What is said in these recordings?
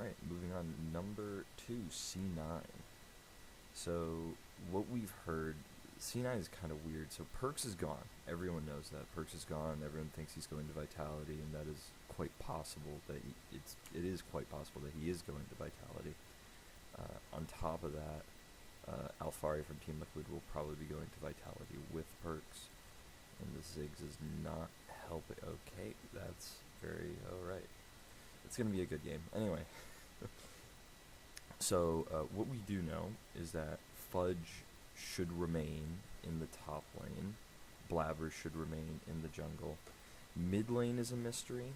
Alright, moving on. Number 2, C9. So, what we've heard, C9 is kind of weird. So, Perks is gone. Everyone knows that. Perks is gone. Everyone thinks he's going to Vitality, and that is quite possible that it is quite possible that he is going to Vitality. On top of that, Alfari from Team Liquid will probably be going to Vitality with Perks, and the Ziggs is not helping. Okay, that's very alright. It's going to be a good game. Anyway, so what we do know is that Fudge should remain in the top lane. Blabber should remain in the jungle. Mid lane is a mystery.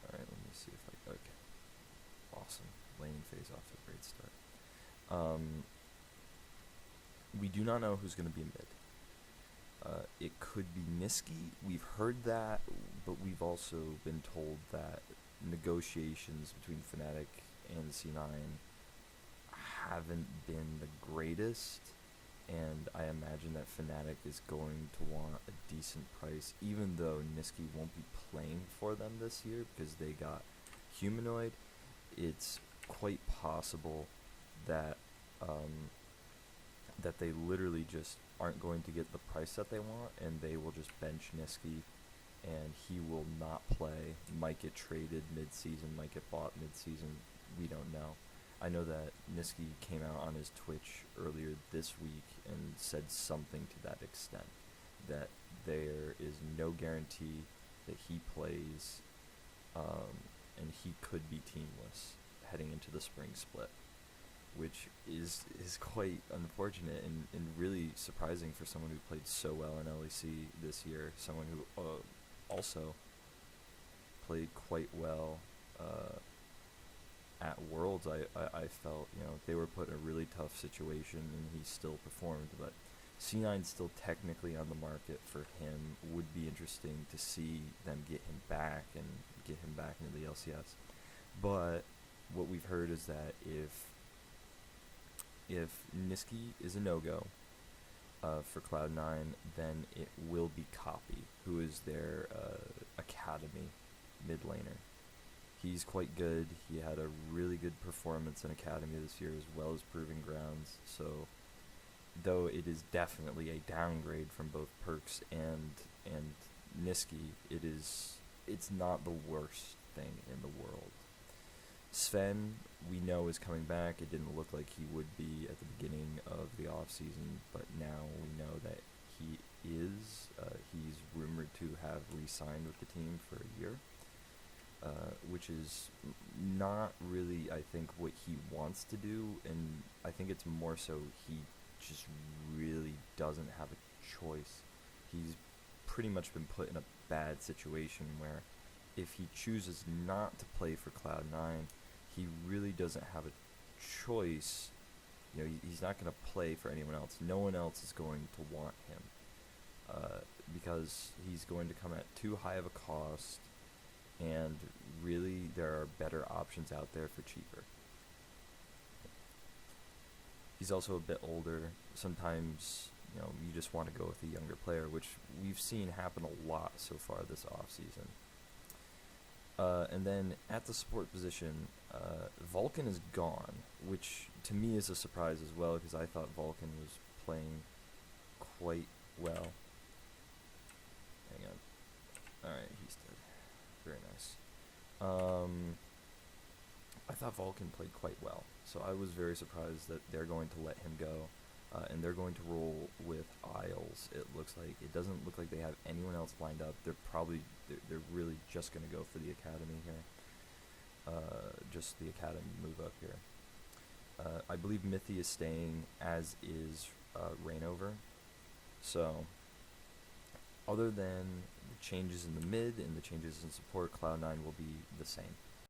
Alright, let me see if I... Okay. Awesome. Lane phase off to a great start. We do not know who's going to be mid. It could be Niski. We've heard that, but we've also been told that negotiations between Fnatic and C9 haven't been the greatest, and I imagine that Fnatic is going to want a decent price, even though Niski won't be playing for them this year because they got Humanoid. It's quite possible that that they literally just aren't going to get the price that they want, and they will just bench Niski, and he will not play, might get traded mid-season, might get bought mid-season, we don't know. I know that Niski came out on his Twitch earlier this week and said something to that extent, that there is no guarantee that he plays, and he could be teamless heading into the spring split, which is quite unfortunate and really surprising for someone who played so well in LEC this year, someone who also played quite well at Worlds. I felt, they were put in a really tough situation and he still performed, but C9's still technically on the market for him. Would be interesting to see them get him back and get him back into the LCS. But what we've heard is that if Niski is a no-go for Cloud9, then it will be Copy, who is their academy mid laner. He's quite good. He had a really good performance in academy this year, as well as Proving Grounds. So, though it is definitely a downgrade from both Perks and Niski, it's not the worst thing in the world. Sven, we know, is coming back. It didn't look like he would be at the beginning of the offseason, but now we know that he is. He's rumored to have re-signed with the team for a year, which is not really, I think, what he wants to do, and I think it's more so he just really doesn't have a choice. He's pretty much been put in a bad situation where if he chooses not to play for Cloud9, he really doesn't have a choice. He's not going to play for anyone else. No one else is going to want him because he's going to come at too high of a cost, and really there are better options out there for cheaper. He's also a bit older. Sometimes, you just want to go with a younger player, which we've seen happen a lot so far this offseason. And then at the support position, Vulcan is gone, which to me is a surprise as well, because I thought Vulcan was playing quite well. Hang on. Alright, he's dead. Very nice. I thought Vulcan played quite well, so I was very surprised that they're going to let him go, and they're going to roll with Isles. It looks like it doesn't look like they have anyone else lined up. They're really just going to go for the academy here, just the academy move up here. I believe Mithy is staying, as is Reignover. So, other than the changes in the mid and the changes in support, Cloud9 will be the same.